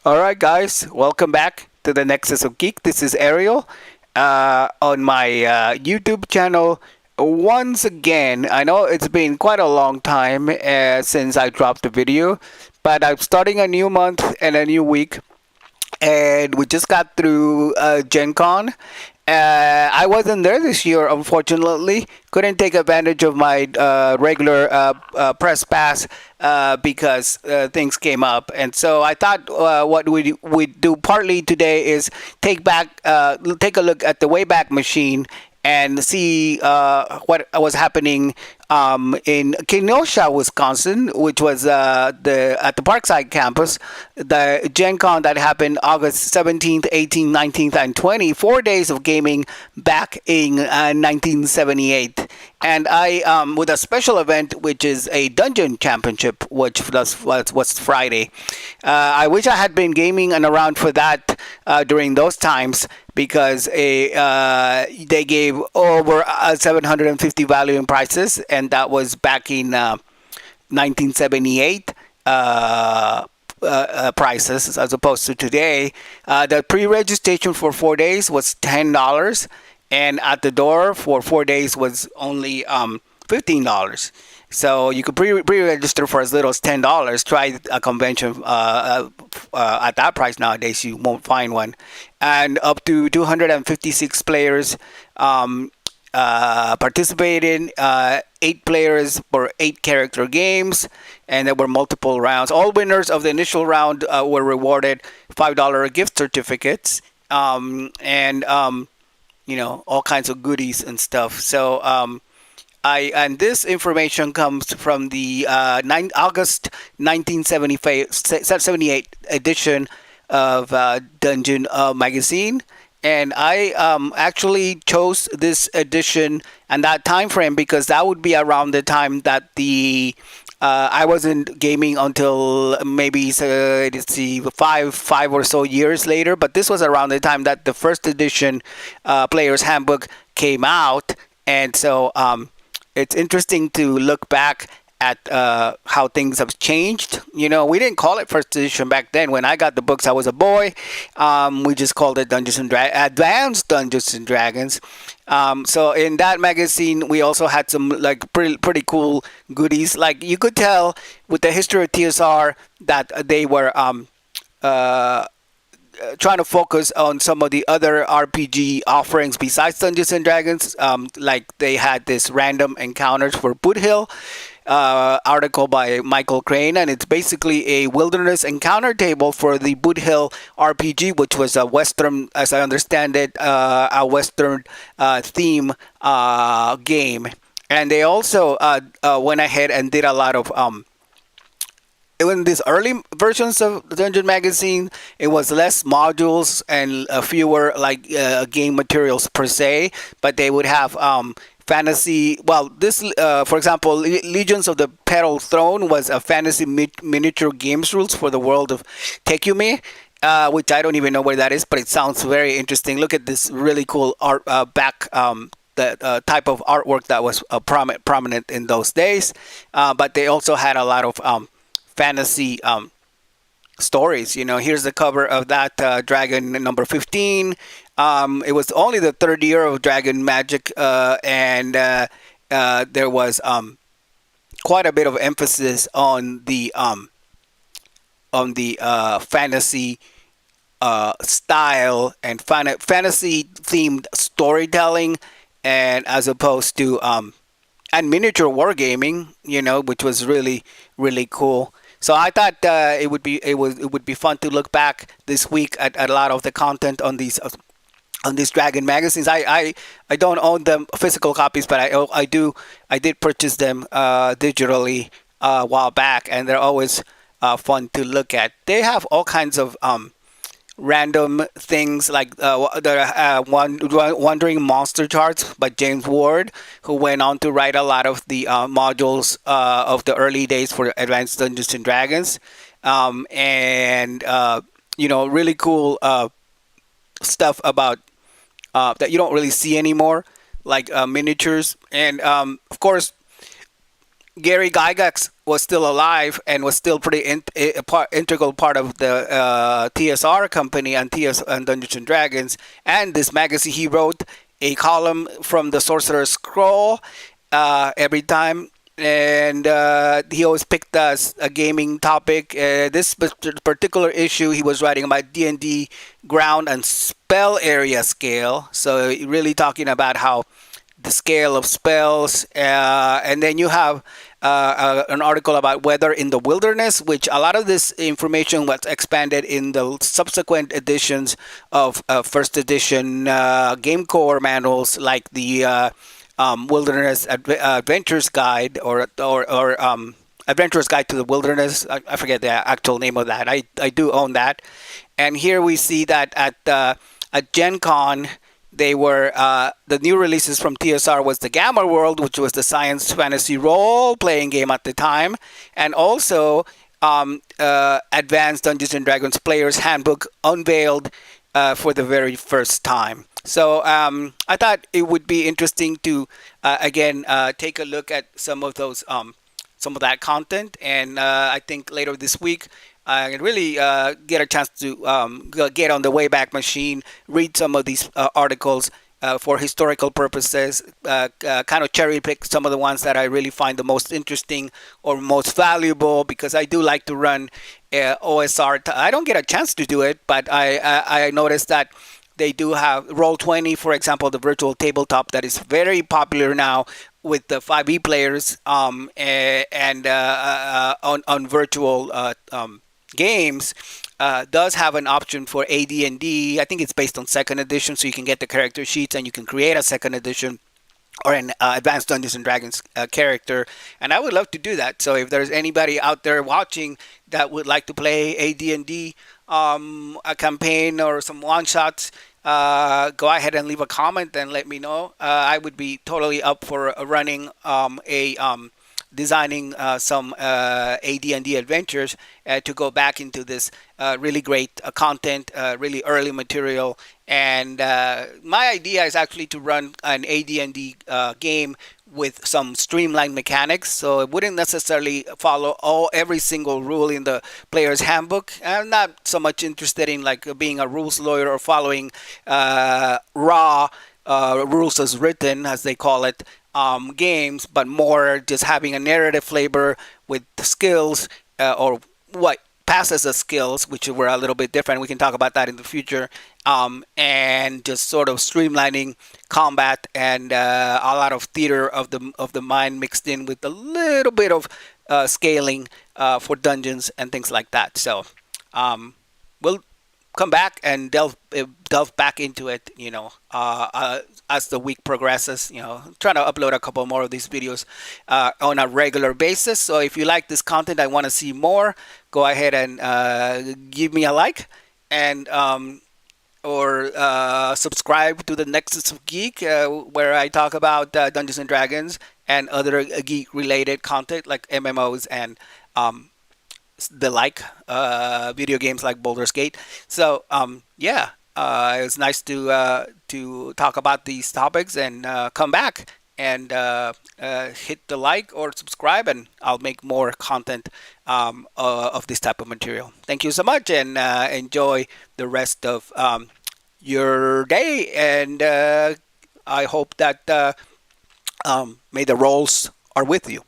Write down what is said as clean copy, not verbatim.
All right, guys, welcome back to the Nexus of Geek. This is Ariel on my YouTube channel. Once again, I know it's been quite a long time since I dropped a video, but I'm starting a new month and a new week, and we just got through Gen Con. I wasn't there this year, unfortunately. Couldn't take advantage of my regular press pass because things came up, and so I thought what we do partly today is take a look at the Wayback Machine and see what was happening in Kenosha, Wisconsin, which was the at the Parkside campus, the Gen Con that happened August 17th, 18th, 19th, and 20th, 4 days of gaming back in 1978. And I, with a special event, which is a dungeon championship, which was Friday. I wish I had been gaming and around for that during those times because they gave over 750 value in prizes, and that was back in 1978 prices as opposed to today. The pre-registration for 4 days was $10, and at the door for 4 days was only $15. So you could pre-register for as little as $10. Try a convention at that price nowadays. You won't find one, and up to 256 players participated. 8 players for 8 character games, and there were multiple rounds. All winners of the initial round were rewarded $5 gift certificates, and all kinds of goodies and stuff. So and this information comes from the August 1978 edition of Dungeon Magazine, and I actually chose this edition and that time frame because that would be around the time that the I wasn't gaming until maybe let's see, five or so years later. But this was around the time that the first edition Player's Handbook came out, and so it's interesting to look back at how things have changed. We didn't call it first edition back then. When I got the books, I was a boy. We just called it Advanced Dungeons and Dragons. So in that magazine, we also had some like pretty cool goodies. Like you could tell with the history of TSR that they were trying to focus on some of the other RPG offerings besides Dungeons and Dragons. Like they had this random encounters for Boot Hill article by Michael Crane, and it's basically a wilderness encounter table for the Boot Hill RPG, which was a Western, as I understand it, a Western theme game. And they also went ahead and did a lot of in these early versions of Dungeon Magazine, it was less modules and fewer like game materials per se, but they would have fantasy. Well, this, for example, Legions of the Petal Throne was a fantasy miniature games rules for the world of Tekume. Which I don't even know where that is, but it sounds very interesting. Look at this really cool art back the type of artwork that was prominent in those days. But they also had a lot of fantasy stories. Here's the cover of that dragon number 15. It was only the third year of Dragon Magic, and there was quite a bit of emphasis on the fantasy style and fantasy themed storytelling, and as opposed to and miniature wargaming, which was really really cool. So I thought it would be fun to look back this week at a lot of the content on these Dragon magazines. I don't own them physical copies, but I did purchase them digitally a while back, and they're always fun to look at. They have all kinds of random things like the Wandering Monster Charts by James Ward, who went on to write a lot of the modules of the early days for Advanced Dungeons and Dragons, and really cool stuff about that you don't really see anymore, like miniatures, and of course Gary Gygax was still alive and was still pretty integral part of the TSR company and and Dungeons and Dragons. And this magazine, he wrote a column from the Sorcerer's Scroll every time. And he always picked us a gaming topic. This particular issue, he was writing about D&D ground and spell area scale. So really talking about how the scale of spells, and then you have an article about weather in the wilderness, which a lot of this information was expanded in the subsequent editions of first edition game core manuals, like the Wilderness Adventures Guide or Adventurer's Guide to the Wilderness. I forget the actual name of that. I do own that, and here we see that at Gen Con they were the new releases from TSR was the Gamma World, which was the science fantasy role playing game at the time, and also Advanced Dungeons and Dragons Player's Handbook unveiled for the very first time. So I thought it would be interesting to again take a look at some of those some of that content, and I think later this week I can really get a chance to get on the Wayback Machine, read some of these articles for historical purposes, kind of cherry pick some of the ones that I really find the most interesting or most valuable, because I do like to run OSR. I don't get a chance to do it, but I noticed that they do have Roll20, for example, the virtual tabletop that is very popular now with the 5e players, and on virtual games, does have an option for AD&D. I think it's based on second edition, so you can get the character sheets and you can create a second edition or an Advanced Dungeons and Dragons character, and I would love to do that. So if there's anybody out there watching that would like to play AD&D, a campaign or some one shots, go ahead and leave a comment and let me know. I would be totally up for running designing some AD&D adventures to go back into this really great content, really early material. And my idea is actually to run an AD&D game with some streamlined mechanics, so it wouldn't necessarily follow every single rule in the player's handbook. I'm not so much interested in like being a rules lawyer or following raw rules as written, as they call it, games, but more just having a narrative flavor with the skills or what passes as skills, which were a little bit different. We can talk about that in the future, and just sort of streamlining combat and a lot of theater of the mind mixed in with a little bit of scaling for dungeons and things like that. So we'll come back and delve back into it, as the week progresses. Trying to upload a couple more of these videos on a regular basis. So if you like this content, I want to see more, go ahead and give me a like, and or subscribe to the Nexus of Geek, where I talk about Dungeons and Dragons and other geek related content like MMOs and the like, video games like Baldur's Gate. So yeah, it was nice to talk about these topics, and come back and hit the like or subscribe, and I'll make more content of this type of material. Thank you so much, and enjoy the rest of your day, and I hope that may the rolls are with you.